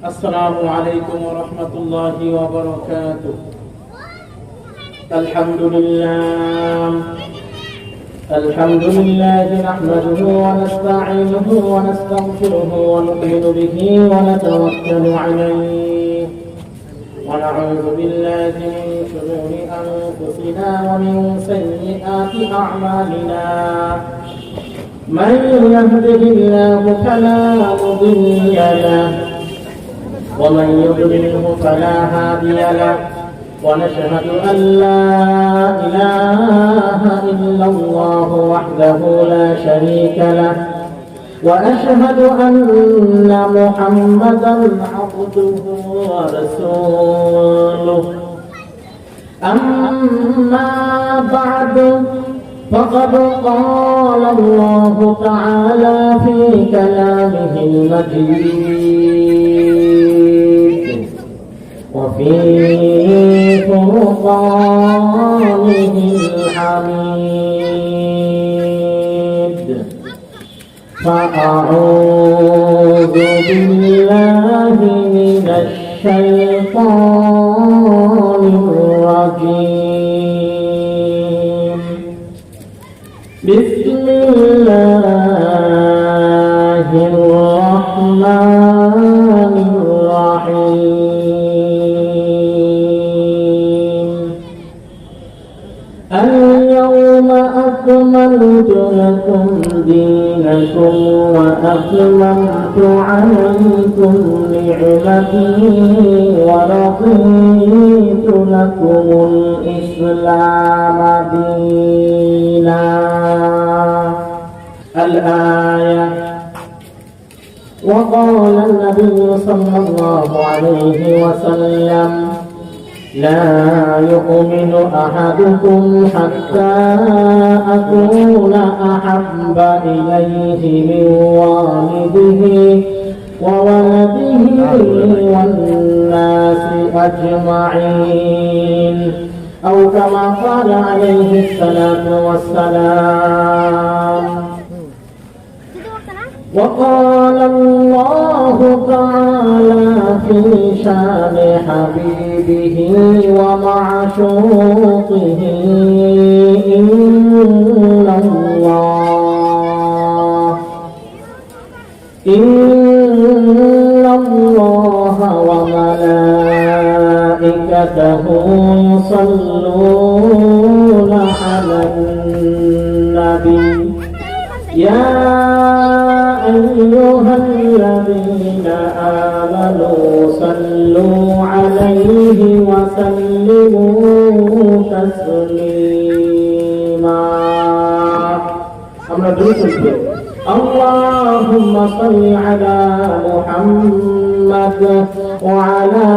السلام عليكم ورحمة الله وبركاته. الحمد لله نحمده ونستعينه ونستغفره ونؤمن به ونتوكل عليه ونعوذ بالله من شرور أنفسنا ومن سيئات أعمالنا. من يهده الله فلا مضل له ومن يضلله فلا هادي له، ونشهد أن لا إله إلا الله وحده لا شريك له، وأشهد أن محمدا عبده ورسوله. أما بعد، فقد قال الله تعالى في كلامه المجيد وفي فرقانه الحميد. فأعوذ بالله من الشيطان الرجيم. بسم الله الرحمن الرحيم. اليوم أكملت لكم دينكم وأتممت عليكم نعمتي ورضيت لكم الإسلام دينا. الآية. وقال النبي صلى الله عليه وسلم: لا يؤمن أحدكم حتى أكون أحب إليه من والده وولده والناس أجمعين، أو كما قال عليه الصلاة والسلام. وقال الله تعالى في شان حبيبه ومعشوقه: إن الله وملائكته يصلون على النبي يا أيها الذين آمنوا صلوا عليه وسلموا تسليما. اللهم صل على محمد وعلى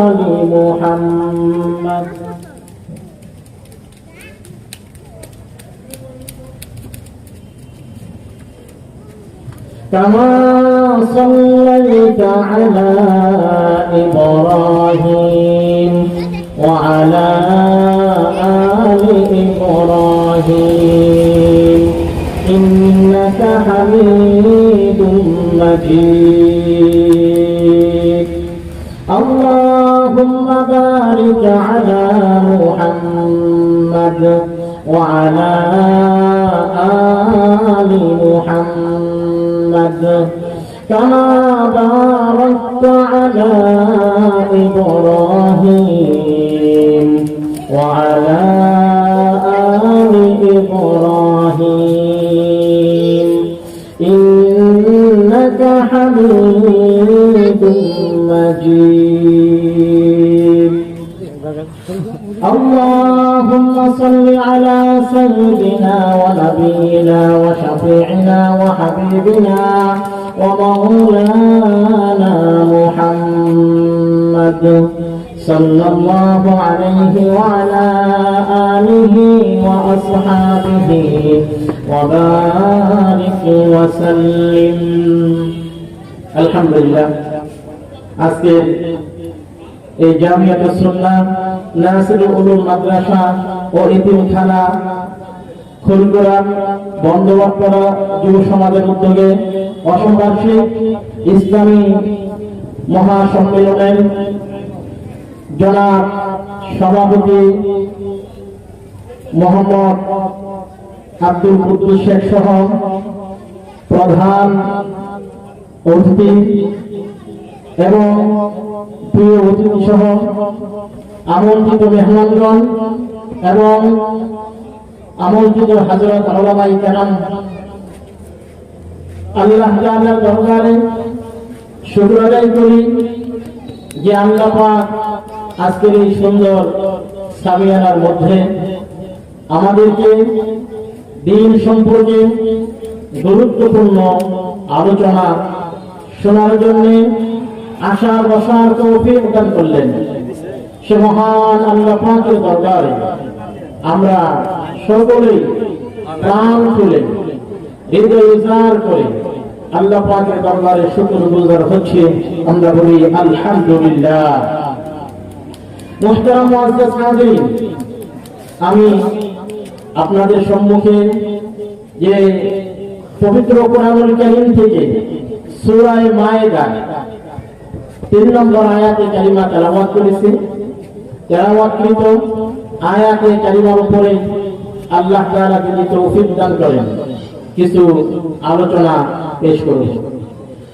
آل محمد كما صليت على إبراهيم وعلى آل إبراهيم إنك حميد مجيد. اللهم بارك على محمد وعلى آل محمد كما باركت على إبراهيم وعلى آل إبراهيم إنك حميد مجيد. اللهم صل على سيدنا ونبينا وشفيعنا وحبيبنا ومولانا محمد صلى الله عليه وعلى آله وأصحابه وبارك وسلم. الحمد لله. আজকের এই জামিয়াতুস সুন্নাহ নাসিরুল উলুম মাদ্রাসা ও ইতিমখানা খুলকুরাম বন্দোবস্ত যুব সমাজের উদ্যোগে অসমবার্ষিক ইসলামী মহাসম্মেলনের জনাব সভাপতি মোহাম্মদ আব্দুল কুদ্দুস শেখ সহ প্রধান অতিথি এবং প্রিয় অতিথি সহ আমন্ত্রিত মেহমানগণ এবং আমন্ত্রিত হযরত উলামায়ে কেরাম, আল্লাহ তাআলার দরবারে শুকর আদায় করি যে আল্লাহ পাক আজকের এই সুন্দর সামিয়ানার মধ্যে আমাদেরকে দ্বীন সম্পর্কে গুরুত্বপূর্ণ আলোচনা শোনার জন্য আশার বসার তৌফিক দান করলেন। সে মহান আল্লাহ পাকের দরবারে আমরা সকলেই প্রাণ খুলে হৃদয় উজাড় করে আল্লাহ পাকের দরবারে শুকরগুজার হচ্ছে। আমরা বলি আলহামদুলিল্লাহ। মুহতারাম মুআজ্জাজ হাজিরিন, আমি আপনাদের সম্মুখে যে পবিত্র কোরআনুল কারীম থেকে সূরা মায়েদা 3 নম্বর আয়াতে কারিমা তেলাওয়াত করেছি। তেলাওয়াতকৃত আয়াতে কারিমার উপরে আল্লাহ তাআলা যদি তৌফিক দান করেন কিছু আলোচনা পেশ করব।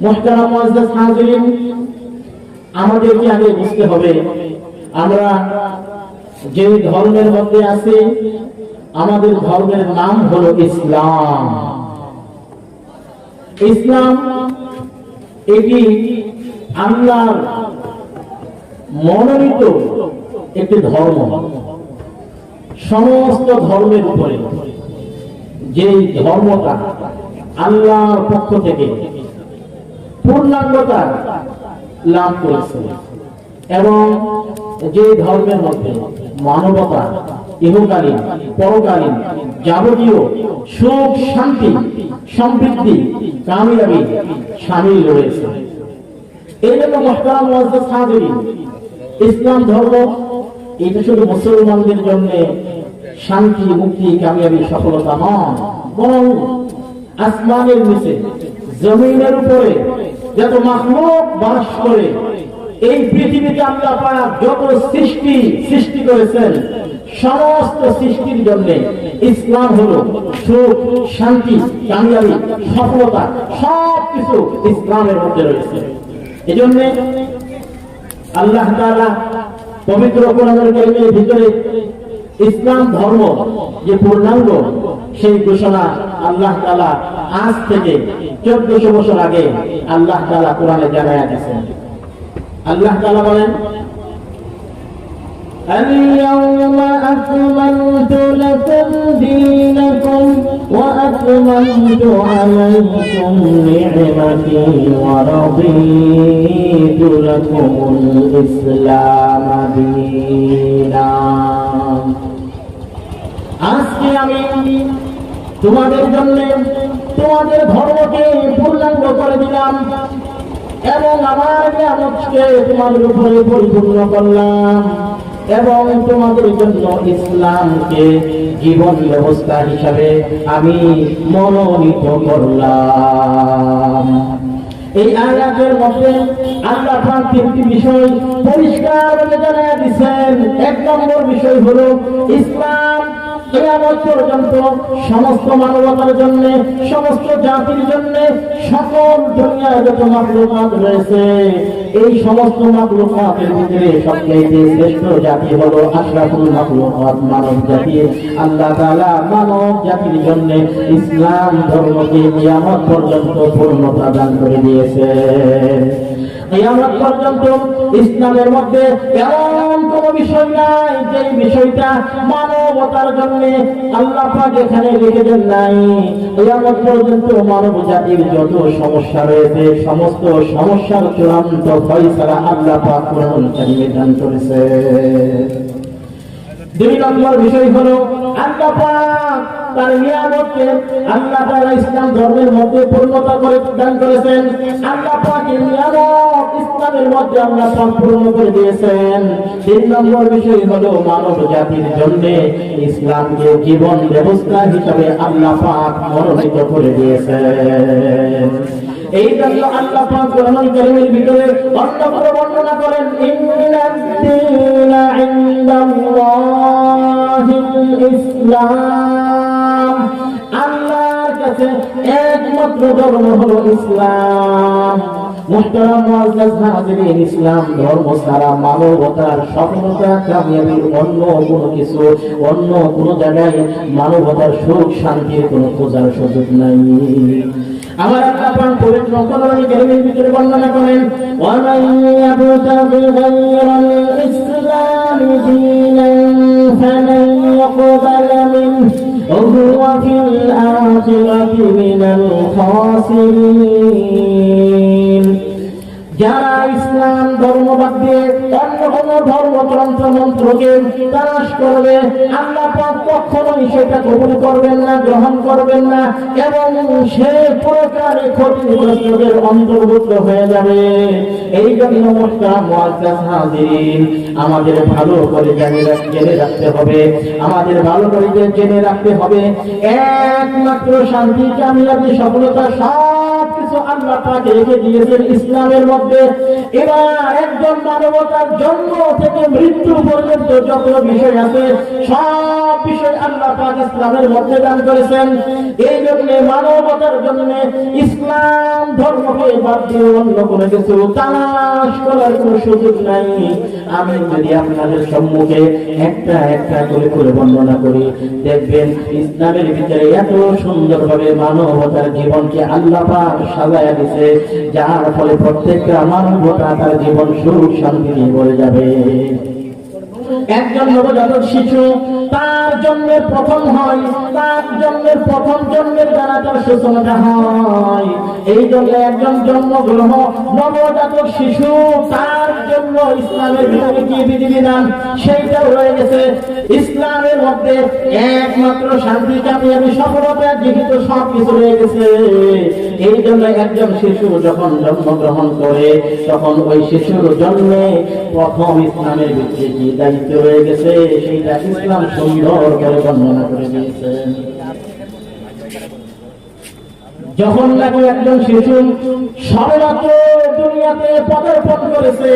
মুহতারাম মুআজ্জাজ হাজিরিন, আমাদেরকে আগে বুঝতে হবে আমরা যে ধর্মের মধ্যে আছি, আমাদের ধর্মের নাম হলো ইসলাম। ইসলাম এটি আল্লাহর মনোনীত একটি ধর্ম। সমস্ত ধর্মের উপরে যে ধর্মটা আল্লাহর পক্ষ থেকে পূর্ণাঙ্গতা লাভ করেছে এবং যে ধর্মের মধ্যে মানবতা, ইহকালীন পরকালীন যাবতীয় সুখ শান্তি সমৃদ্ধি কামিয়াবি শামিল রয়েছে। এই জন্য মুহতারাম মুআজ্জাজ হাজিরিন, ইসলাম ধর্ম এটা শুধু মুসলমানদের জন্য শান্তি মুক্তি কামিয়াবি সফলতা নয়, বরং আসমানের নিচে জমিনের উপরে যত মাখলুক বাস করে, এই পৃথিবীতে আল্লাহ পাক যত সৃষ্টি করেছেন, সমস্ত সৃষ্টির জন্য ইসলাম হলো সুখ শান্তি কামিয়াবি সফলতা, সবকিছু ইসলামের মধ্যে রয়েছে। এজন্য আল্লাহ তাআলা পবিত্র কোরআনুল কারীমের ভিতরে ইসলাম ধর্ম যে পূর্ণাঙ্গ, সেই ঘোষণা আল্লাহ তাআলা আজ থেকে 1400 বছর আগে আল্লাহ তাআলা কোরআনে জানায়া দিয়েছেন। আল্লাহ তাআলা বলেন, اليوم أكملت لكم دينكم وأتممت عليكم نعمتي ورضيت لكم الإسلام دينا। আজকে আমি তোমাদের জন্য তোমাদের ধর্মকে পূর্ণাঙ্গ করে দিলাম এবং আমার নিয়ামতকে তোমাদের উপরে পরিপূর্ণ করলাম এবং তোমাদের জন্য ইসলামকে জীবন ব্যবস্থা হিসাবে আমি মনোনীত করলাম। এই আয়াতের মধ্যে আল্লাহ পাক 3টি বিষয় পরিষ্কারভাবে জানিয়ে দিয়েছেন। 1 নম্বর বিষয় হলো ইসলাম কিয়ামত পর্যন্ত সমস্ত মানবতার জন্য, সমস্ত জাতির জন্য, সকল দুনিয়ার যত মাখলুকাত রয়েছে, এই সমস্ত মাখলুকাতের ভিতরে সবচেয়ে শ্রেষ্ঠ জাতি হলো আশরাফুল মাখলুকাত, মানব জাতি। আল্লাহ তাআলা মানব জাতির জন্য ইসলাম ধর্মকে কিয়ামত পর্যন্ত পূর্ণতা দান করে দিয়েছে। কিয়ামত পর্যন্ত ইসলামের মধ্যে এমন কোন বিষয় নাই যে বিষয়টা মানবতার জন্য আল্লাহ পাক এখানে লিখে দেন নাই। কিয়ামত পর্যন্ত মানব জাতির যত সমস্যা রয়েছে, সমস্ত সমস্যার চূড়ান্ত ফয়সালা আল্লাহ পাক কোরআনুল কারীমে দান করেছে। 2 নম্বর বিষয় হলো আল্লাহ পাক তার নিয়ামতকে আল্লাহ তাআলা ইসলাম ধর্মের মধ্যে পূর্ণতা করে দান করেছেন। আল্লাহ পাক এই নিয়ামত ইসলামের মধ্যে আল্লাহ পাক পূর্ণ করে দিয়েছেন। 3 নম্বর বিষয় হলো মানব জাতির জন্য ইসলামকে জীবন ব্যবস্থা হিসেবে আল্লাহ পাক মনোনীত করে দিয়েছেন। এই জন্য আল্লাহ পাক কোরআনুল কারীমের ভিতরে অন্য করে বর্ণনা করেন ইন্নাদ-দীনা ইনদাল্লাহিল ইসলাম, আল্লাহর কাছে একমাত্র ধর্ম হলো ইসলাম। মুহতারাম মুআজ্জাজ হাজিরিন, ইসলাম ধর্ম ছাড়া মানবতার সফলতা কামিয়াবির অন্য কোনো কিছু, অন্য কোনো জায়গায় মানবতার সুখ শান্তির কোনো খোঁজার সুযোগ নাই। আমার আল্লাহ পাক পবিত্র কোরআনুল কারীমের ভিতরে বর্ণনা করেন ওয়া মান ইয়াবতাগি গায়রাল ইসলামি দীনান ফালান ইয়াকবালা মিনহু ওয়া হুয়া ফিল আখিরাতি মিনাল খাসিরিন। যারা ইসলাম ধর্ম বাদ দিয়ে অন্য কোন ধর্মতন্ত্র মন্ত্রকে তালাশ করবে, আল্লাহ পাক কখনোই সেটা কবুল করবেন না, গ্রহণ করবেন না, এবং সে প্রকারে ক্ষতিগ্রস্তদের অন্তর্ভুক্ত হয়ে যাবে। এই জন্য মুহতারাম মুআজ্জাজ হাজিরিন, আমাদের ভালো করে জেনে রাখতে হবে, আমাদের ভালো করে জেনে রাখতে হবে একমাত্র শান্তি, কামিয়াবি, সফলতা সব কিছু আল্লাহ পাক রেখে দিয়েছেন ইসলামের মধ্যে। এবার একজন মানবতার জন্ম থেকে মৃত্যু পর্যন্ত যত বিষয় আছে সব বিষয় আল্লাহ পাক ইসলামের মধ্যে দান করেছেন। এই জন্য মানবতার জন্য ইসলাম ধর্মকে বাদ দিয়ে অন্য কোনো কিছু তালাশ করার কোনো সুযোগ নাই। আমি যদি আপনাদের সম্মুখে একটা একটা করে বর্ণনা করি, দেখবেন ইসলামের ভিতরে এত সুন্দরভাবে মানবতার জীবনকে আল্লাহ পাক সাজায়া দিয়েছে, যার ফলে প্রত্যেকটা মানবতা তার জীবন সুখ শান্তি নিয়ে ভরে যাবে। একজন নবজাতক শিশু, তার জন্মের প্রথম হয়, তার জন্মের প্রথম জন্মের দ্বারা তার সূচনা হয়। এই জন্য একজন জন্মগ্রহ নবজাতক শিশু, তার জন্য ইসলামের ভিতরে কি বিধিবিধান সেইটাও রয়ে গেছে। ইসলামের মধ্যে একমাত্র শান্তি, কামিয়াবি, সফলতা যেহেতু সব কিছু রয়ে গেছে। এই জন্য একজন শিশু যখন জন্মগ্রহণ করে, তখন ওই শিশুর জন্মে প্রথম ইসলামের ভিতরে কি দায়িত্ব রয়ে গেছে সেইটা ইসলাম সুন্দর করে বর্ণনা করে দিয়েছেন। যখন নাকি একজন শিশু সবেমাত্র দুনিয়াতে পদার্পণ করেছে,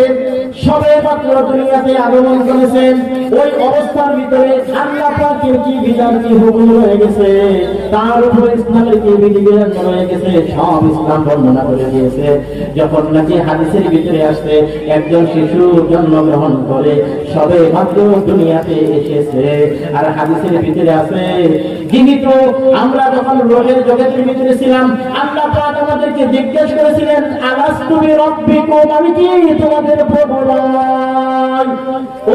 সবেমাত্র দুনিয়াতে আগমন করেছেন, ওই অবস্থার ভিতরে আল্লাহ পাকের কি বিধান, কি হুকুম রয়ে গেছে, তার উপর ইসলামের কি বিধিবিধান রয়ে গেছে, সব ইসলাম বর্ণনা করে দিয়েছে। যখন নাকি হাদিসের ভিতরে আসছে একজন শিশু জন্মগ্রহণ করে সবে মাত্র দুনিয়াতে এসেছে, আর হাদিসের ভিতরে আছে যেহেতু আমরা যখন রোহের জগতের ভিতরে ছিলাম, আল্লাহ পাক আমাদেরকে জিজ্ঞেস করেছিলেন আলাস্তু বিরাব্বিকুম, আমি কি তোমাদের প্রভু নই?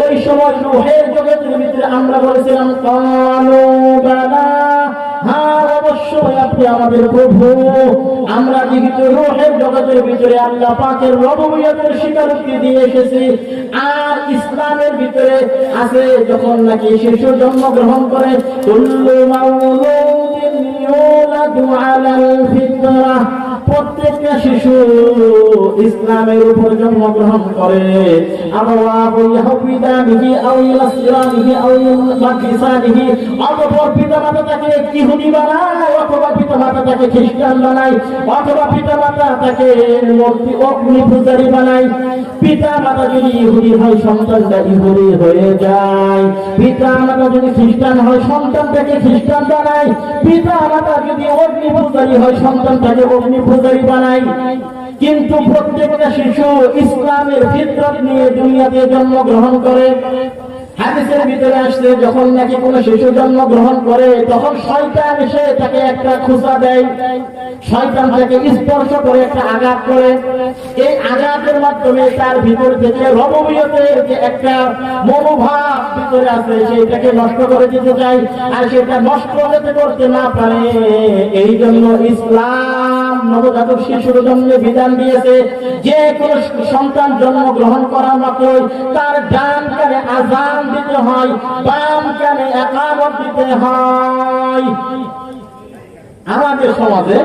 ওই সময় রোহের জগতের ভিতরে আমরা বলেছিলাম কালু বালা, হ্যাঁ অবশ্যই আপনি আমাদের প্রভু। আমরা যেহেতু রোহের জগতের ভিতরে আল্লাহ পাকের রবুবিয়তের স্বীকারোক্তি দিয়ে এসেছি, আর ইসলামের ভিতরে আছে যখন নাকি শিশু জন্মগ্রহণ করে কুল্লু মাউলুদিন ইউলাদু আলাল ফিতরাহ, প্রত্যেকটা শিশু ইসলামের উপর জন্মগ্রহণ করে। অথবা পিতামাতা তাকে ইহুদি বানায়, অথবা পিতামাতা তাকে খ্রিস্টান বানায়, অথবা পিতামাতা তাকে অগ্নি পূজারী বানায়। পিতামাতা যদি ইহুদি হয় সন্তানটা ইহুদি হয়ে যায়, পিতামাতা যদি খ্রিস্টান হয় সন্তানটাকে খ্রিস্টান বানায়, পিতামাতা যদি অগ্নি পূজারী হয় সন্তানটাকে অগ্নি পূজারী বানায়। কিন্তু প্রত্যেকটা শিশু ইসলামের ফিতরত নিয়ে দুনিয়াতে জন্মগ্রহণ করে। হাদিসের ভিতরে আসছে যখন নাকি কোনো শিশু জন্মগ্রহণ করে, তখন শয়তান এসে তাকে একটা খোঁচা দেয়, শয়তান তাকে স্পর্শ করে একটা আঘাত করে। এই আঘাতের মাধ্যমে তার ভিতর থেকে রববিয়তের যে একটা মনোভাব ভিতরে আছে সেইটাকে নষ্ট করে দিতে চায়, আর সেটা নষ্ট করতে না পারে। এই জন্য ইসলাম নবজাতক শিশুর জন্য বিধান দিয়েছে যে কোনো সন্তান জন্মগ্রহণ করার মাত্রই তার ডান কানে আযান দিতে হয়, বাম কানে ইকামত দিতে হয়। আমাদের সমাজে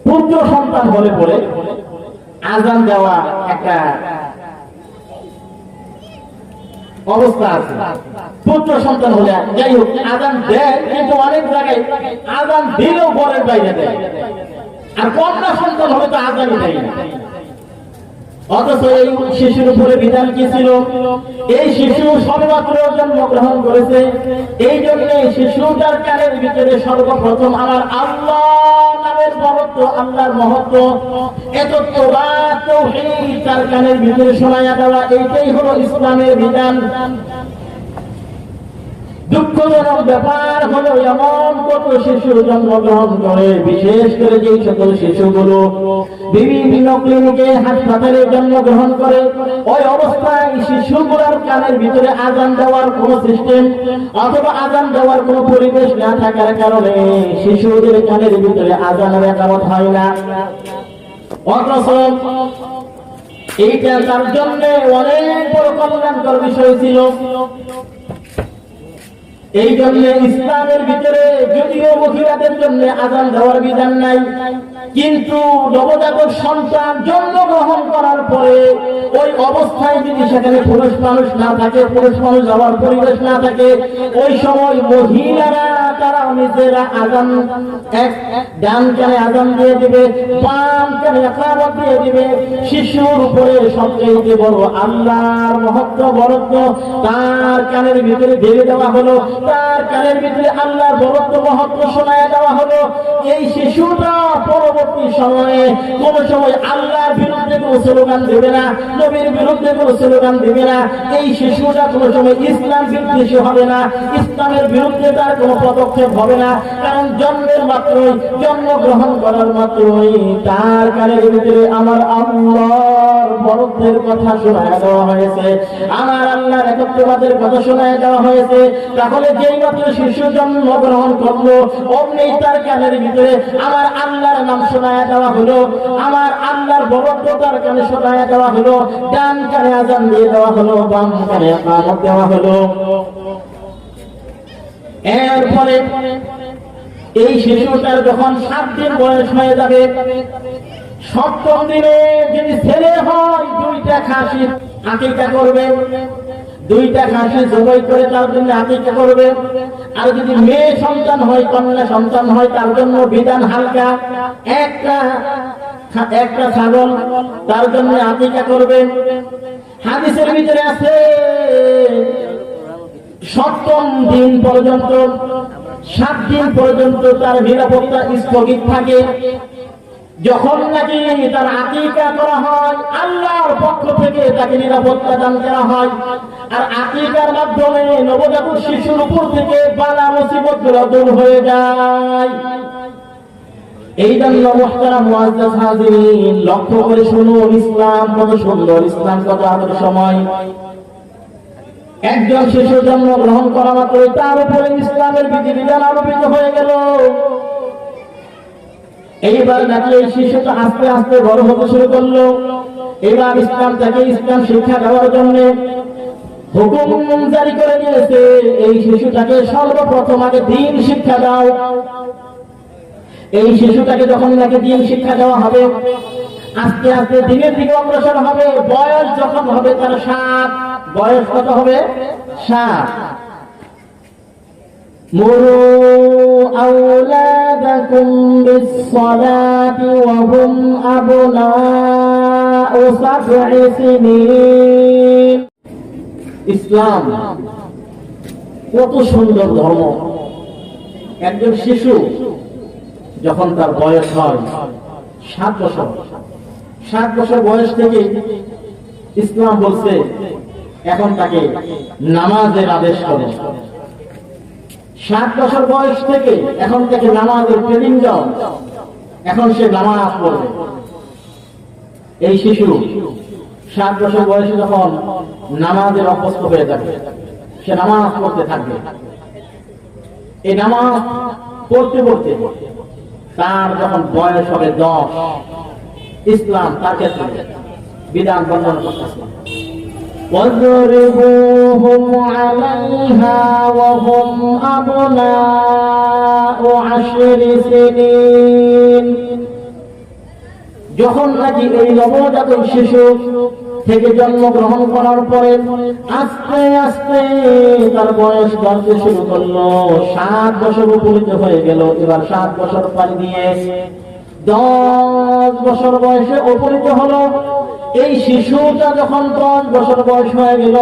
পুত্র সন্তান হলে পরে আযান দেওয়া একটা অবস্থা আছে, পুত্র সন্তান হলে যাই হোক আজান দেয়, কিন্তু অনেক জায়গায় আজান দিলেও ঘরের বাইরে দেয়, আর কন্যা সন্তান হলে তো আজানই দেয় না। অথচ এই শিশুর উপরে বিধান কি ছিল? এই শিশু সবেমাত্র জন্মগ্রহণ করেছে, এই জন্য শিশুটার কানের ভিতরে সর্বপ্রথম আমার আল্লাহ নামের বরত্ব, আল্লাহর মহত্ব, এতত্ববাদ, তাওহীদ তার কানের ভিতরে শোনায়া দেওয়া, এইটাই হলো ইসলামের বিধান। দুঃখজনক ব্যাপার হলো এমন কত শিশু জন্মগ্রহণ করে, বিশেষ করে যে সকল শিশুগুলো বিভিন্ন ক্লিনিকে হাসপাতালে জন্মগ্রহণ করে, ওই অবস্থায় শিশুগুলোর কানের ভিতরে আজান দেওয়ার কোন সিস্টেম অথবা আজান দেওয়ার কোন পরিবেশ না থাকার কারণে শিশুদের কানের ভিতরে আজানের একামত হয় না। অথচ এইটা তার জন্য অনেক বড় কল্যাণকর বিষয় ছিল। এই জন্য ইসলামের ভিতরে যদিও মহিলাদের জন্য আজান দেওয়ার বিধান নাই, কিন্তু নবজাতক সন্তান জন্মগ্রহণ করার পরে ওই অবস্থায় যদি সেখানে পুরুষ মানুষ না থাকে, পুরুষ মানুষ যাওয়ার পরিবেশ না থাকে, ওই সময় মহিলারা তারা নিজেরা আজান, এক ডান কানে আজান দিয়ে দিবে, বাম কানে ইকামত দিয়ে দিবে। শিশুর উপরে সবচেয়ে বড় আল্লাহর মহত্ব, বরত্ব তার কানের ভিতরে ঢেলে দেওয়া হলো, তার কানের ভিতরে আল্লাহর বরত্ব, মহত্ব শোনায় দেওয়া হলো। এই শিশুটা পরবর্তী সময়ে কোন সময় আল্লাহর বিরুদ্ধে কোন স্লোগান দেবে না, নবীর বিরুদ্ধে কোন স্লোগান দেবে না। এই শিশুটা কোন সময় ইসলাম বিদ্বেষী হবে না, ইসলামের বিরুদ্ধে তার কোন পদক্ষেপ হবে না, কারণ জন্মের মাত্রই, জন্মগ্রহণ করার মাত্রই তার কানের ভিতরে আমার আল্লাহর বরত্বের কথা শোনায় দেওয়া হয়েছে, আমার আল্লাহর একত্ববাদের কথা শোনায় দেওয়া হয়েছে। তাহলে যেই মাত্র শিশু জন্মগ্রহণ করলো অমনি তার কানের ভিতরে আমার আল্লাহর নাম শোনায় দেওয়া হলো, আমার আল্লাহর বরত্ব তার কানে শোনায় দেওয়া হলো, ডান কানে আজান দিয়ে দেওয়া হলো, বাম কানে ইকামত দেওয়া হলো। এরপরে এই শিশুটার যখন 7 দিন বয়স হয়ে যাবে, 7ম দিনে যদি ছেলে হয় 2টা খাসি আকিকা করবে, 2টা খাসি জবাই করে তার জন্য আকিকা করবে। আর যদি মেয়ে সন্তান হয়, কন্যা সন্তান হয়, তার জন্য বিধান হালকা, একটা ছাগল তার জন্য আকিকা করবে। হাদিসের ভিতরে আছে 7ম দিন পর্যন্ত, 7 দিন পর্যন্ত তার নিরাপত্তা স্থগিত থাকে। যখন নাকি তার আকিকা করা হয়, আল্লাহর পক্ষ থেকে তাকে নিরাপত্তা দান করা হয়। আর আকিকার মাধ্যমে নবজাতক শিশুর উপর থেকে বালা মুসিবতগুলো দূর হয়ে যায়। এই জন্য মুহতারাম মুআজ্জাজ হাজিরিন, লক্ষ্য করে শুনুন, ইসলাম কত সুন্দর, ইসলাম কত আদর্শময়। একজন শিশু জন্মগ্রহণ করা মাত্রই তার উপরে ইসলামের বিধিবিধান আরোপিত হয়ে গেল। এইবার নাকি এই শিশুটা আস্তে আস্তে বড় হতে শুরু করলো। এবার ইসলাম তাকে ইসলাম শিক্ষা দেওয়ার জন্য হুকুম জারি করে দিয়েছে, এই শিশুটাকে সর্বপ্রথম আগে দ্বীন শিক্ষা দাও। এই শিশুটাকে যখন নাকি দ্বীন শিক্ষা দেওয়া হবে, আস্তে আস্তে দ্বীনের দিকে অগ্রসর হবে। বয়স যখন হবে তার 7, বয়স কত হবে? 7। মুরু আওলাদাকুম বিস-সালাতি ওয়া হুম আবনাউ 7 সিনিন। ইসলাম কত সুন্দর ধর্ম। একজন শিশু যখন তার বয়স হয় 7 বছর, 7 বছর বয়স থেকে ইসলাম বলছে এখন তাকে নামাজের আদেশ করে। 7 বছর বয়স থেকে এখন তাকে নামাজের ট্রেনিং দাও, এখন সে নামাজ পড়বে। এই শিশু 7 বছর বয়সে যখন নামাজের অভ্যস্ত হয়ে যাবে, সে নামাজ পড়তে থাকবে। এই নামাজ পড়তে পড়তে তার যখন বয়স হবে 10, ইসলাম তার ক্ষেত্রে বিধান বর্ণনা করতেছে, وَاضْرِبُوهُمْ عَلَيْهَا وَهُمْ أَبْنَاءُ 10 سِنِينَ। যখন নাকি এই নবজাতক শিশু থেকে জন্মগ্রহণ করার পরে আস্তে আস্তে তার বয়স বাড়তে শুরু করলো। 7 বছর উপনীত হয়ে গেল। এবার 7 বছর পার দিয়ে 10 বছর বয়সে উপনীত হলো। এই শিশুটা যখন 10 বছর বয়স হয়ে গেল,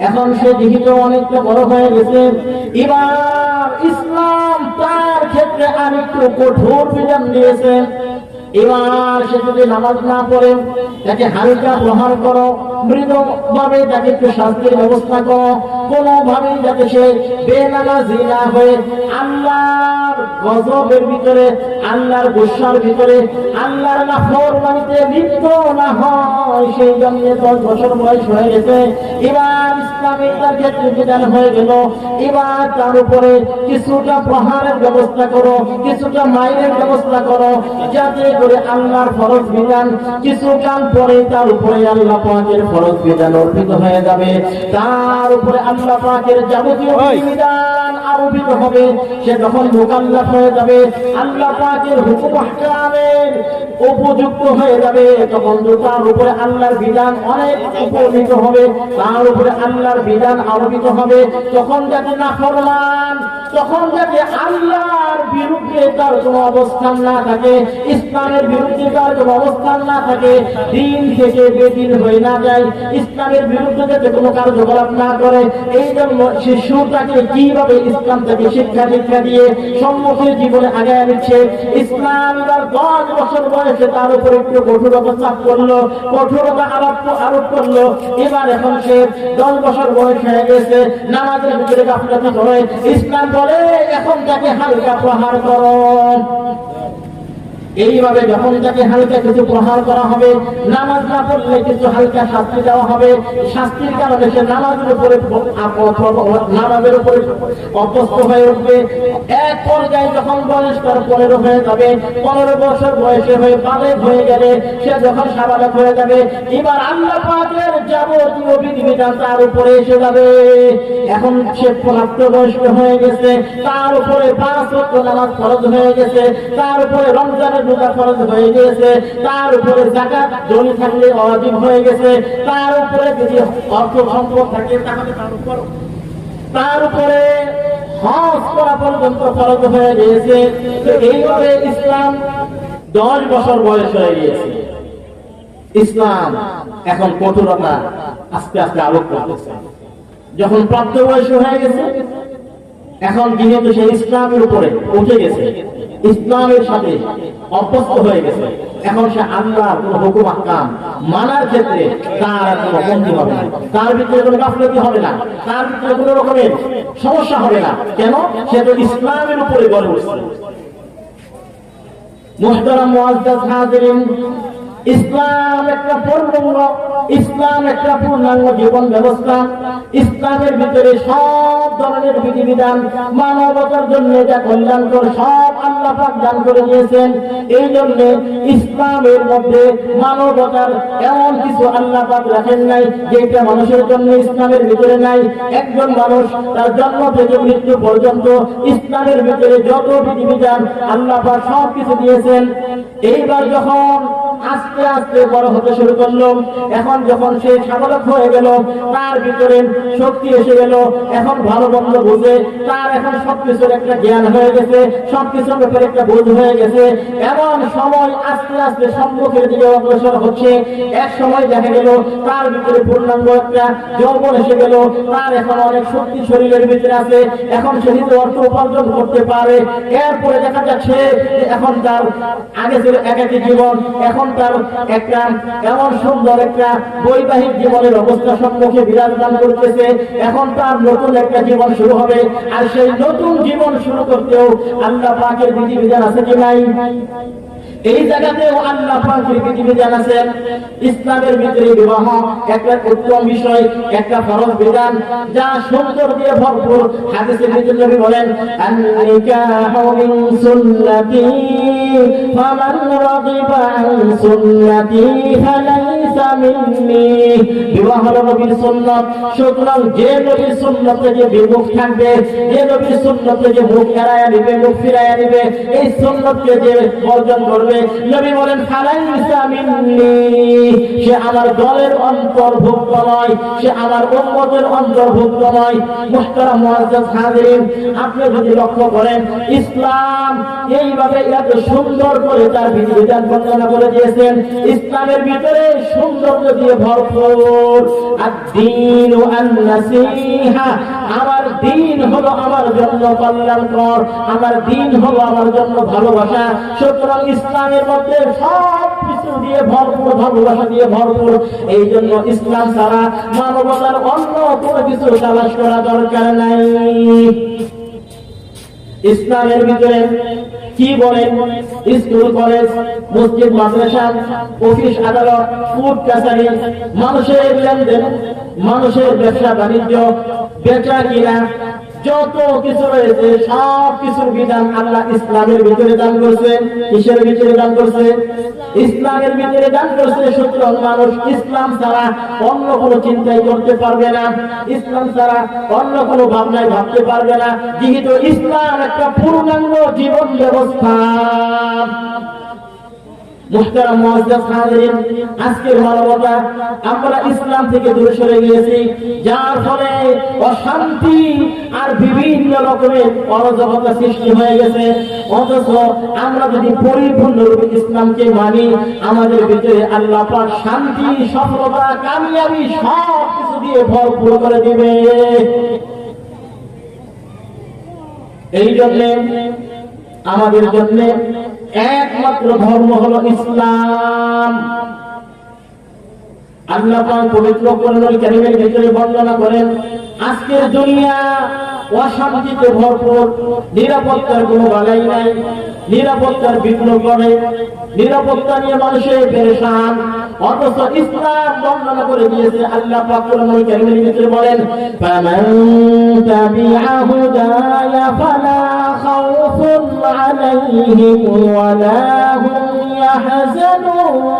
এখন সে দেখিত অনেকটা বড় হয়ে গেছে। এবার ইসলাম তার ক্ষেত্রে আরেকটু কঠোর বিধান দিয়েছে। এবার সে যদি নামাজ না পড়ে তাকে হালকা প্রহার করো, মৃদুভাবে তাকে একটু শাস্তির ব্যবস্থা করো, কোনোভাবে যাতে সে বেনামাজি না হয়ে আল্লাহর গজবের ভিতরে, আল্লাহর গুসার ভিতরে, আল্লাহর নাফরমানিতে লিপ্ত না হয়, সেই জন্য 10 বছর বয়স হয়ে গেছে। এবার ইসলামে তার ক্ষেত্রে বিধান হয়ে গেল। এবার তার উপরে কিছুটা প্রহারের ব্যবস্থা করো, কিছুটা মাইরের ব্যবস্থা করো, যাতে করে আল্লাহর ফরজ বিধান কিছুকাল পরে তার উপরে আল্লাহ পাকের ফরজ বিধান অর্পিত হয়ে যাবে। তার উপরে আল্লাহ পাকের যাবতীয় বিধান আরোপিত হবে। সে যখন মুকাল্লাফ হয়ে যাবে, আল্লাহ পাকের হুকুম আহকামের উপযুক্ত হয়ে যাবে, তখন তার উপরে আল্লাহর বিধান অনেক উপনীত হবে, তার উপরে আল্লাহর বিধান আরোপিত হবে। তখন যাতে নাফরমান, তখন যাতে আল্লাহর বিরুদ্ধে তার কোনো অবস্থান না থাকে, ইসলামের বিরুদ্ধে তার কোনো অবস্থান না থাকে, দিন থেকে বেদিন হয়ে না যায়, ইসলামের বিরুদ্ধে যাতে কোনো কার্যকলাপ না করে। এই জন্য শিশুটাকে কিভাবে ইসলাম থেকে শিক্ষা দিয়ে সম্মুখে জীবনে আগায় নিচ্ছে। ইসলাম এবার 10 বছর বয়সে তার উপর একটু কঠোরতা চাপ করলো, কঠোরতা আরোপ করলো। এবার এখন সে 10 বছর বয়স হয়ে গেছে, নামাজের ভিতরে গাফলাতি করে। ইসলাম বলে এখন তাকে হালকা প্রহার করো। এইভাবে যখন তাকে হালকা কিছু প্রহার করা হবে, নামাজ না পড়লে কিছু হালকা শাস্তি দেওয়া হবে। শাস্তির কারণে সে নামাজের উপরে অভ্যস্ত হয়ে উঠবে। এক পর্যায়ে যখন বয়স তার 15 হয়ে যাবে, 15 বছর বয়সে হয়ে বালেগ হয়ে গেলে সে যখন সাবালক হয়ে যাবে, এবার আল্লাহ পাকের যাবতীয় বিধিবিধান তার উপরে এসে যাবে। এখন সে প্রাপ্তবয়স্ক হয়ে গেছে, তার উপরে 5 ওয়াক্ত নামাজ ফরজ হয়ে গেছে, তার উপরে রমজানের রোজা ফরজ হয়ে গেছে, তার উপরে যাকাত জমি থাকলে ওয়াজিব হয়ে গেছে, তার উপরে যদি অর্থ সম্পদ থাকে তাহলে তার উপরে হজ করা পর্যন্ত ফরজ হয়ে গিয়েছে। এইভাবে ইসলাম 10 বছর বয়স হয়ে গিয়েছে। ইসলাম এখন কঠোরতা আস্তে আস্তে আরোপ করতেছে। যখন প্রাপ্তবয়স্ক হয়ে গেছে, এখন যেহেতু সে ইসলামের উপরে উঠে গেছে, ইসলামের সাথে অভ্যস্ত হয়ে গেছে, এখন সে আল্লাহর কোন হুকুম আহকাম মানার ক্ষেত্রে তার কোনো বন্দী হবে না, তার ভিতরে কোনো গাফলতি হবে না, তার ভিতরে কোনো রকমের সমস্যা হবে না। কেন? সে তো ইসলামের উপরে গড়ে উঠছে। মুহতারাম মুআজ্জাজ হাজিরিন, ইসলাম একটা পূর্ণাঙ্গ, ইসলাম একটা পূর্ণাঙ্গ জীবন ব্যবস্থা। ইসলামের ভিতরে সব ধরনের বিধিবিধান মানবতার জন্য যা কল্যাণকর সব আল্লাহ পাক দান করে দিয়েছেন। এই জন্য ইসলামের মধ্যে মানবতার এমন কিছু আল্লাহ পাক রাখেন নাই যেটা মানুষের জন্য ইসলামের ভিতরে নাই। একজন মানুষ তার জন্ম থেকে মৃত্যু পর্যন্ত ইসলামের ভিতরে যত বিধিবিধান আল্লাহ পাক সব কিছু দিয়েছেন। এইবার যখন আস্তে আস্তে বড় হতে শুরু করলো, এখন যখন সে সাবলক হয়ে গেল, তার ভিতরে শক্তি এসে গেল, এখন ভালো মন্দ বুঝে, তার এখন সবকিছুর একটা জ্ঞান হয়ে গেছে, সবকিছুর ব্যাপারে একটা বোঝ হয়ে গেছে। এমন সময় আস্তে আস্তে সম্মুখের দিকে অগ্রসর হচ্ছে। এক সময় দেখা গেল তার ভিতরে পূর্ণাঙ্গ একটা যৌবন এসে গেল, তার এখন অনেক শক্তি শরীরের ভিতরে আছে, এখন সে নিজে অর্থ উপার্জন করতে পারে। এরপরে দেখা যাচ্ছে এখন তার আগে ছিল একাকী জীবন, এখন তার একটা এমন সুন্দর একটা বৈবাহিক জীবনের অবস্থা সম্মুখে বিরাজমান করতেছে। এখন তার নতুন একটা জীবন শুরু হবে, আর সেই নতুন জীবন শুরু করতেও আল্লাহ পাকের বিধিবিধান আছে কি নাই? এই জায়গাতেও আল্লাহ পাকের বিধিবিধান আছে। ইসলামের ভিতরে বিবাহ একটা উত্তম বিষয়, একটা ফরজ বিধান যা সুন্দর দিয়ে ভরপুর। হাদিসের ভিতরে নবী বলেন, আন-নিকাহু মিন সুন্নতি ফামান রাগিবা আন সুন্নতি ফালাইসা মিন্নি। বিবাহ হলো নবীর সুন্নাত, সুতরাং যে নবীর সুন্নাত থেকে বিমুখ থাকবে, যে নবীর সুন্নাত থেকে মুখ এড়ায়া নিবে, মুখ ফিরাইয়া নিবে, এই সুন্নাতকে যে বর্জন করবে, করবে, নবী বলেন ফালাইসা মিন্নি, সে আমার দলের অন্তর্ভুক্ত নয়, সে আমার উম্মতের অন্তর্ভুক্ত নয়। মুহতারাম মুআজ্জাজ হাজিরিন, আপনি যদি লক্ষ্য করেন ইসলাম এইভাবে এত সুন্দর করে তার বিধিবিধান বর্ণনা করে দিয়েছেন। ইসলামের ভিতরে সৌন্দর্য দিয়ে ভরপুর। আদ-দীনু আন-নাসীহা, আমার দিন হলো আমার জন্য কল্যাণকর, আমার দিন হলো আমার জন্য ভালোবাসা। সুতরাং ইসলামের মধ্যে সব কিছু দিয়ে ভরপুর, ভালোবাসা দিয়ে ভরপুর। এই জন্য ইসলাম ছাড়া মানবতার অন্য কোনো কিছু তালাশ করা দরকার নাই। ইসলামের ভিতরে কি বলেন? স্কুল, কলেজ, মসজিদ, মাদ্রাসা, অফিস, আদালত, কোর্ট কাছারি, মানুষের লেনদেন, মানুষের ব্যবসা বাণিজ্য, বেচা কিনা, যত কিছু রয়েছে সব কিছুর বিধান আল্লাহ ইসলামের ভিতরে দান করছে। কিসের ভিতরে দান করছে? ইসলামের ভিতরে দান করছে। সুতরাং মানুষ ইসলাম ছাড়া অন্য কোনো চিন্তাই করতে পারবে না, ইসলাম ছাড়া অন্য কোনো ভাবনায় ভাবতে পারবে না, যেহেতু ইসলাম একটা পূর্ণাঙ্গ জীবন ব্যবস্থা। মুহতারাম মুআজ্জাজ হাজিরিন, আজকের মানবতা আমরা ইসলাম থেকে দূরে সরে গিয়েছি, যার ফলে অশান্তি আর বিভিন্ন রকমের অরাজকতা সৃষ্টি হয়ে গেছে। অথচ আমরা যদি পরিপূর্ণরূপে ইসলামকে মানি, আমাদের ভিতরে আল্লাহ পাক শান্তি, সফলতা, কামিয়াবি সব কিছু দিয়ে ভরপুর করে দিবে। এই জন্য আমাদের জন্য একমাত্র ধর্ম হলো ইসলাম। আল্লাহ পাক পবিত্র কোরআনুল কারীমের ভিতরে বর্ণনা করেন, আজকের দুনিয়া অশান্তিতে ভরপুর, নিরাপত্তার কোনো বালাই নাই, নিরাপত্তার বিঘ্ন করে, নিরাপত্তা নিয়ে মানুষের পেরেশান। অথচ ইসলাম বর্ণনা করে দিয়েছে, আল্লাহ পাক কোরআনুল কারীমের ভিতরে বলেন, ফামান তাবিআ হুদায়া ফালা খাউফুন আলাইহিম ওয়ালা হুম ইয়াহজানুন।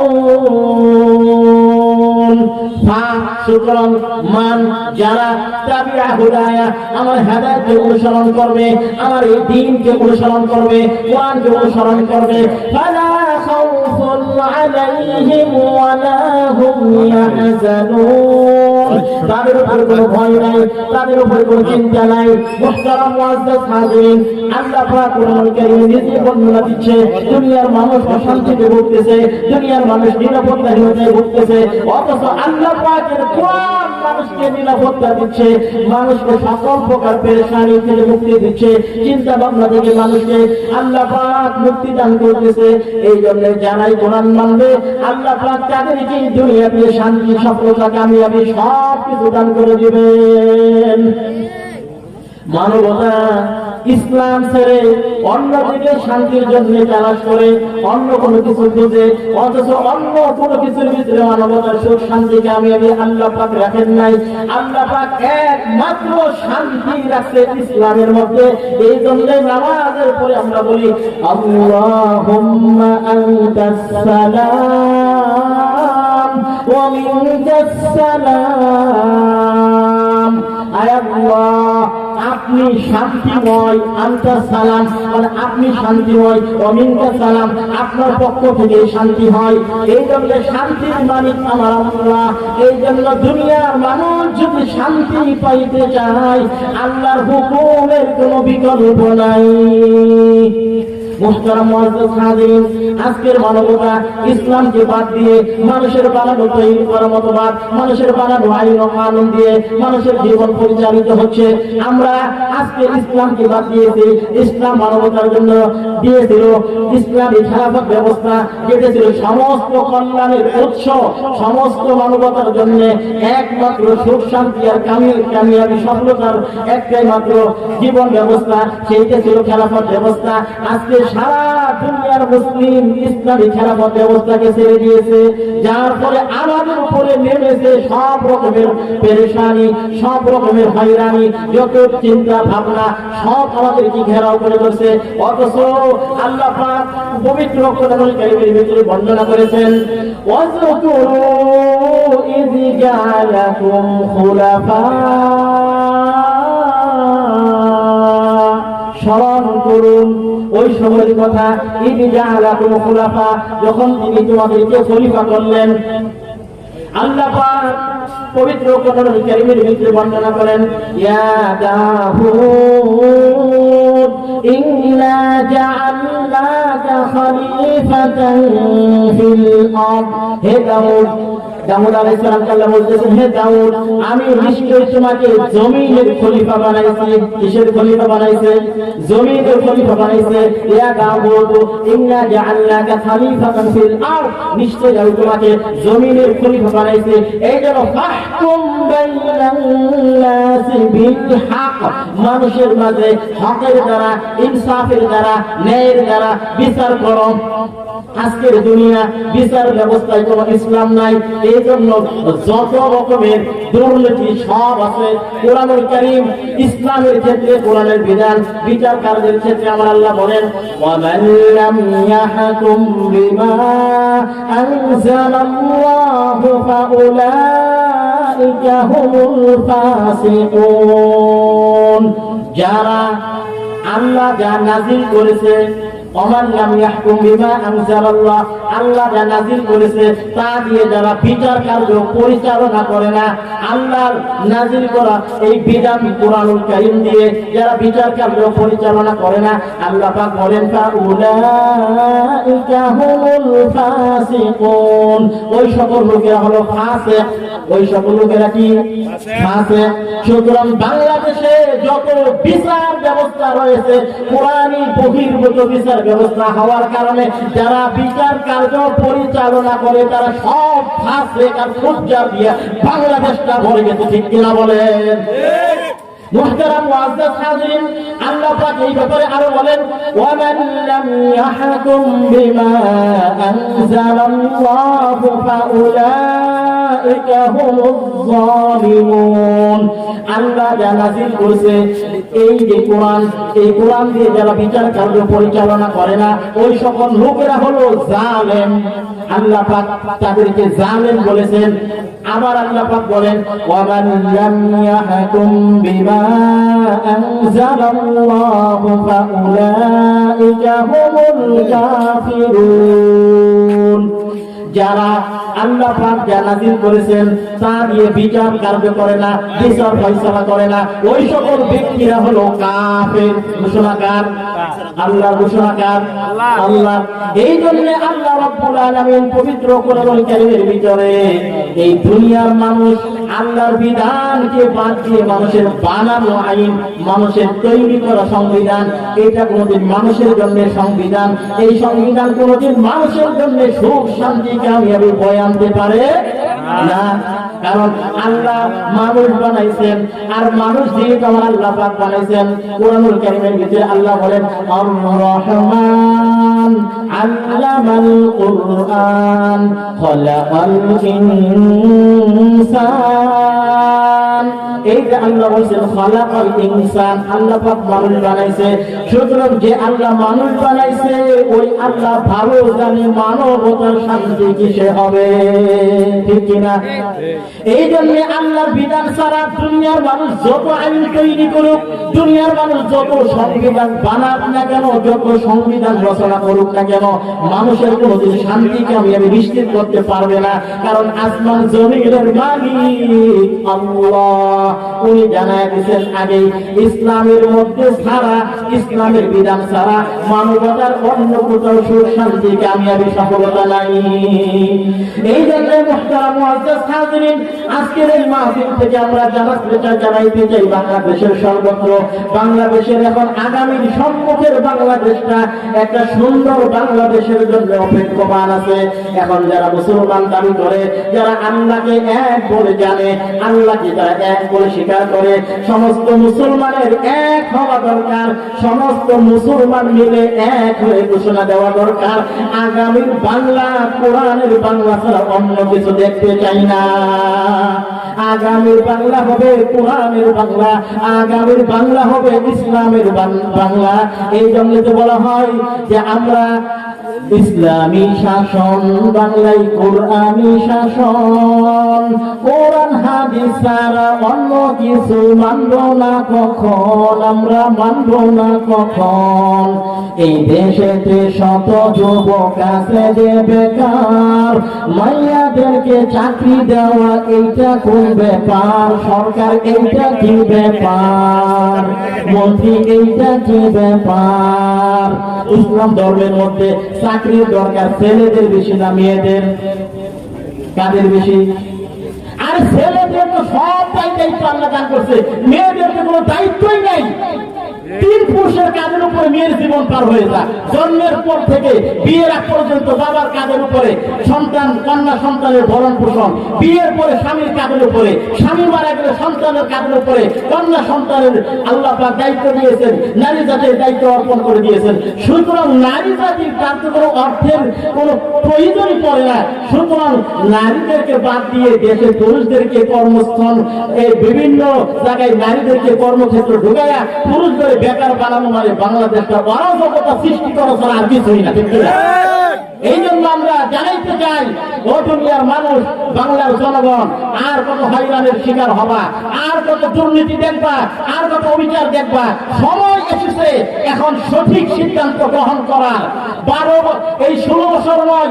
সুতরাং মান, যারা তাবিআ হুদায়া, আমার হেদায়েতকে অনুসরণ করবে, আমার এই দ্বীনকে অনুসরণ করবে, কোরআনকে অনুসরণ করবে, ফালা খাউফুন আলাইহিম ওয়ালা হুম ইয়াহজানুন, তাদের উপর কোনো ভয় নাই, তাদের উপর কোনো চিন্তা নাই। মুহতারাম মুআজ্জাজ হাজিরিন, আল্লাহ পাক কোরআনুল কারীমে নিজে বর্ণনা দিচ্ছে, দুনিয়ার মানুষ অশান্তিতে ভুগতেছে, দুনিয়ার মানুষ নিরাপত্তাহীনতায় ভুগতেছে। অথচ আল্লাহ পাকের কোরআন মানুষকে নিরাপত্তা দিচ্ছে, মানুষকে সকল প্রকার পেরেশানি থেকে মুক্তি দিচ্ছে, চিন্তা ভাবনা থেকে মানুষকে আল্লাহ পাক মুক্তি দান করতেছে। এই জন্য যারাই কোরআন মানবে, আল্লাহ পাক তাদেরকে দুনিয়াতে শান্তি, সফলতা, কামিয়াবি সব কিছু দান করে দিবেন। মানবতা ইসলাম ছেড়ে অন্যদিকে শান্তির জন্য তালাশ করে, অন্য কোনো কিছু খুঁজে, অথচ অন্য কোনো কিছুর ভিতরে মানবতার সুখ, শান্তি, কামিয়াবি আল্লাহ পাক রাখেন নাই। আল্লাহ পাক একমাত্র শান্তি রাখছে ইসলামের মধ্যে। এই জন্য নামাজের পরে আমরা বলি, আল্লাহুম্মা আনতাস সালাম ওয়া মিনকাস সালাম। আয় আল্লাহ, আপনি শান্তিময়, আনতা সালাম, মানে আপনি শান্তিময়, অমিনকা সালাম, আপনার পক্ষ থেকে শান্তি হয়। এই জন্য শান্তির মালিক আমার আল্লাহ। এই জন্য দুনিয়ার মানুষ যদি শান্তি পাইতে চায়, আল্লাহর হুকুমের কোনো বিকল্প নাই। মুহতারাম মুআজ্জাজ হাজিরিন, আজকের মানবতা ইসলামকে বাদ দিয়ে মানুষের বানানো তৈরি করার মতবাদ, মানুষের বানানো আইন ও কানুন দিয়ে মানুষের জীবন পরিচালিত হচ্ছে। আমরা আজকে ইসলামকে বাদ দিয়েছি। ইসলাম মানবতার জন্য দিয়েছিল ইসলামী খেলাফত ব্যবস্থা, যেটা ছিল সমস্ত কল্যাণের উৎস, সমস্ত মানবতার জন্য একমাত্র সুখ, শান্তি আর কামিয়াবি সফলতার একটাই মাত্র জীবন ব্যবস্থা, সেইটা ছিল খেলাফত ব্যবস্থা। আজকে সারা দুনিয়ার মুসলিম ইসলামী খেলাফত ব্যবস্থাকে ছেড়ে দিয়েছে, যার ফলে আমাদের উপরে নেমেছে সব রকমের পেরেশানি, সব রকমের হয়রানি, যত চিন্তা ভাবনা সব আমাদেরকে ঘেরাও করে ধরছে। অথচ আল্লাহ পাক পবিত্র কোরআনুল কারীমের ভিতরে বর্ণনা করেছেন, ওয়াযকুরু ইয জাআলাকুম খুলাফা, স্মরণ করুন ওই সময়ের কথা, ইদ জাআলাকুম খুলাফা, যখন তিনি তোমাদেরকে খলিফা করলেন। আল্লাহ পাক পবিত্র কোরআনুল কারীমের ভিতরে বর্ণনা করেন, ইয়া দাউদ ইন্না জাআলনাকা খলিফাতান ফিল আরদ। হে দাউদ, দাউদ আলাইহিস সালামকে আল্লাহ বলতেছেন, হে দাউদ, আমি নিশ্চয়ই তোমাকে জমিনের খলিফা বানাইছি। কিসের খলিফা বানাইছে? জমিনের খলিফা বানাইছে। ইয়া দাউদ ইন্না জাআলনাকা খলিফাতান ফিল আরদ, নিশ্চয়ই আমি তোমাকে জমিনের খলিফা বানাইছে। এই জন্য ফাহকুম বাইনান নাসি বিল হক, মানুষের মাঝে হকের দ্বারা, ইনসাফের দ্বারা, ন্যায়ের দ্বারা বিচার করো। আজকের দুনিয়া বিচার ব্যবস্থায় কোনো ইসলাম নাই, এই জন্য যত রকমের দুর্নীতি সব আছে। কোরআনুল কারীম ইসলামের ক্ষেত্রে কোরআনের বিধান, বিচার কার্যের ক্ষেত্রে আমার আল্লাহ বলেন, ওয়ামান লাম ইয়াহকুম বিমা আনজালাল্লাহু ফাউলাইকা হুমুল ফাসিকুন। যারা আল্লাহ যা নাযিল করেছে, ওমান লাম ইয়াহকুম বিমা আনজালাল্লাহ, আল্লাহ যা নাযিল করেছে তা দিয়ে যারা বিচার কার্য পরিচালনা করে না, আল্লাহর নাযিল করা এই বিধান কোরআনুল কারীম দিয়ে যারা বিচার কার্য পরিচালনা করে না, আল্লাহ পাক বলেন ফাউলাইকা হুমুল ফাসিকুন, ওই সকল লোকেরা হলো ফাসিক। ওই সকল লোকেরা কি? ফাসিক। সুতরাং বাংলাদেশে যত বিচার ব্যবস্থা রয়েছে, কোরআনী বহির্ভূত বিচার ব্যবস্থা হওয়ার কারণে যারা বিচার কার্য পরিচালনা করে তারা সব ফাসিক আর ফুজ্জার দিয়ে বাংলাদেশটা ভরে গেছে। ঠিক কিনা বলেন? মুহতারাম মুআজ্জাজ হাজিরিন, আল্লাহ পাক এই ব্যাপারে আরো বলেন, ওয়ামান লাম ইয়াহকুম বিমা আনজালাল্লাহু ফাউলাইকা হুমুজ যালিমুন। আল্লাহ যা নাযিল করেছে এই যে কোরআন, এই কোরআন দিয়ে যারা বিচার কার্য পরিচালনা করে না, ওই সকল লোকেরা হলো জালেম। আল্লাহ পাক তাদেরকে জালেম বলেছেন। আবার আল্লাহ পাক বলেন, ওয়ামান লাম ইয়াহকুম বিমা আনজালাল্লাহু ফাউলাইকা হুমুল কাফিরুন। যারা আল্লাহ পাক যা নাযিল করেছেন তা দিয়ে বিচার কার্য করে না, বিচার ফয়সালা করে না, ওই সকল ব্যক্তিরা হলো কাফের। ঘোষণাকার আল্লাহ, ঘোষণাকার আল্লাহ। এই জন্য আল্লাহ রাব্বুল আলামিন পবিত্র কোরআনুল কারীমের ভিতরে এই দুনিয়ার মানুষ আল্লাহর বিধানকে বাদ দিয়ে মানুষের বানানো আইন, মানুষের তৈরি করা সংবিধান, এটা কোনোদিন মানুষের জন্য সংবিধান, এই সংবিধান কোনোদিন মানুষের জন্য সুখ শান্তি কামিয়াবি বয়ে আনতে পারে না। কারণ আল্লাহ মানুষ বানাইছেন, আর মানুষ দিয়ে আমার আল্লাহ পাক বানাইছেন। কোরআনুল কারীমের ভিতরে আল্লাহ বলেন, আর রহমান আল্লামাল কুরআন খলাকাল ইনসান। এই যে আল্লাহ বলেন খলাকাল ইনসান, আল্লাহ পাক মানুষ বানাইছে। সুতরাং যে আল্লাহ মানুষ বানাইছে ওই আল্লাহ ভালো জানে মানবতার শান্তি কিসে হবে। ঠিক কিনা? এই জন্য আল্লাহর বিধান ছাড়া দুনিয়ার মানুষ যত আইন তৈরি করুক, দুনিয়ার মানুষ যত সংবিধান বানাক না কেন, যত সংবিধান রচনা করুক না কেন, মানুষের কোনোদিন শান্তি কামিয়াবি নিশ্চিত করতে পারবে না। কারণ আসমান জমিনের মালিক আল্লাহ, উনি জানায় দিয়েছেন আগে, ইসলামের মধ্যে ছাড়া, ইসলামের বিধান ছাড়া মানবতার অন্য কোথাও সুখ শান্তি কামিয়াবি সফলতা নাই। এই জন্য মুহতারাম মুআজ্জাজ হাজিরিন, আজকের এই মাহফিল থেকে আমরা জানাইতে চাই বাংলাদেশের সর্বত্র, বাংলাদেশের এখন আগামীর সম্মুখের বাংলাদেশটা একটা সুন্দর বাংলাদেশের জন্য অপেক্ষমান আছে। এখন যারা মুসলমান দাবি করে, যারা আল্লাহকে এক বলে জানে, আল্লাহকে যারা এক বলে স্বীকার করে, সমস্ত মুসলমানের এক হওয়া দরকার। সমস্ত মুসলমান মিলে এক হয়ে ঘোষণা দেওয়া দরকার, আগামীর বাংলা কোরআনের বাংলা ছাড়া অন্য কিছু দেখতে চাই না। আগামীর বাংলা হবে কোরআনের বাংলা, আগামীর বাংলা হবে ইসলামের বাংলা। এই জন্য তো বলা হয় যে আমরা ইসলামী শাসন বাংলায় কোরআনী শাসন, কোরআন হাদিস ছাড়া অন্য কিছু মানব না কখন, আমরা মানব না কখন। এই দেশেতে শত যুবক আছে যে বেকার, মাইয়াদেরকে চাকরি দেওয়া এইটা কোন ব্যাপার? সরকার এইটা কি ব্যাপার? মন্ত্রী এইটা কি ব্যাপার? ইসলাম ধর্মের মধ্যে চাকরির দরকার ছেলেদের বেশি না মেয়েদের? কাদের বেশি? আর ছেলেদের তো সব দায়িত্ব আল্লাহ দান করছে, মেয়েদের তো কোনো দায়িত্বই নাই। 3 পুরুষের কাঁধের উপরে মেয়ের জীবন পার হয়ে যায়। জন্মের পর থেকে বিয়ের আগ পর্যন্ত বাবার কাঁধের উপরে সন্তান, কন্যা সন্তানের ভরণ পোষণ, বিয়ের পরে স্বামীর কাঁধের উপরে, স্বামী মারা গেলে সন্তানের কাঁধের উপরে কন্যা সন্তানের আল্লাহ পাক দায়িত্ব দিয়েছেন, নারী জাতির দায়িত্ব অর্পণ করে দিয়েছেন। সুতরাং নারী জাতির তার তো কোনো অর্থের কোনো প্রয়োজনই পড়ে না। সুতরাং নারীদেরকে বাদ দিয়ে দেশের পুরুষদেরকে কর্মস্থল, এই বিভিন্ন জায়গায় নারীদেরকে কর্মক্ষেত্র ঢুকাইয়া পুরুষদের বেকার বানানো মানে বাংলাদেশটা অরাজকতা সৃষ্টি করা ছাড়া আর কিছুই না, ঠিক না? এই জন্য আমরা জানাইতে চাই, ও দুনিয়ার মানুষ, বাংলার জনগণ, আর কত হয়রানির শিকার হবা, আর কত দুর্নীতি দেখবা, আর কত অবিচার দেখবা। সময় এসেছে এখন সঠিক সিদ্ধান্ত গ্রহণ করার। 16 বছর নয়,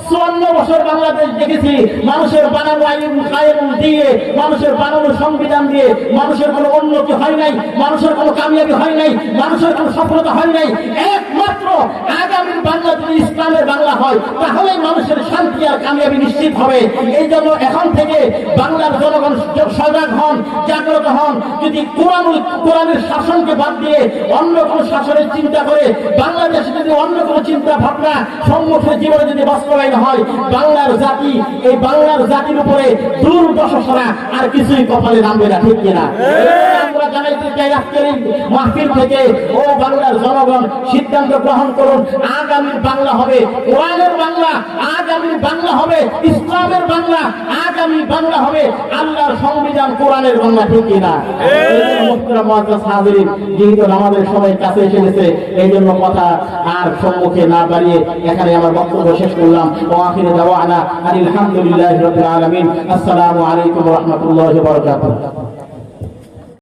54 বছর বাংলাদেশ দেখেছি মানুষের বানানো আইন কায়েম দিয়ে, মানুষের বানানো সংবিধান দিয়ে মানুষের কোনো উন্নতি হয় নাই, মানুষের কোনো কামিয়াবি হয় নাই, মানুষের কোনো সফলতা হয় নাই। একমাত্র আগামী বাংলা যদি ইসলামের বাংলা হয়, তাহলে মানুষের শান্তি আর কামিয়াবি নিশ্চিত হবে। এই জন্য এখন থেকে বাংলার জনগণ সজাগ হন, জাগ্রত হন। যদি কোরআনের শাসনকে বাদ দিয়ে অন্য কোনো শাসনের চিন্তা করে, বাংলাদেশে যদি অন্য কোনো চিন্তা ভাবনা সম্মুখে জীবনে যদি বাস্তবায়ন হয়, বাংলার জাতি, এই বাংলার জাতির উপরে দুর্দশা ছাড়া আর কিছুই কপালে নামবে না, ঠিক কিনা? আমরা জানাইতে চাই আজকের এই মাহফিল থেকে, ও বাংলার জনগণ, সিদ্ধান্ত গ্রহণ করুন। আগামীর বাংলা হবে কোরআনের বাংলা, আগামীর বাংলা হবে ইসলামের বাংলা, আগামী বাংলা হবে আল্লাহর সংবিধান কোরআনের বাংলা, ঠিক কিনা? যেহেতু আমাদের সময় কাছে এসে গেছে, এই জন্য কথা আর সম্মুখে না বাড়িয়ে এখানে আমার বক্তব্য শেষ করলাম। ওয়া আখিরু দাওয়ানা আলহামদুলিল্লাহি রাব্বিল আলামিন। আসসালামু আলাইকুম ওয়া রাহমাতুল্লাহি ওয়া বারাকাতুহু।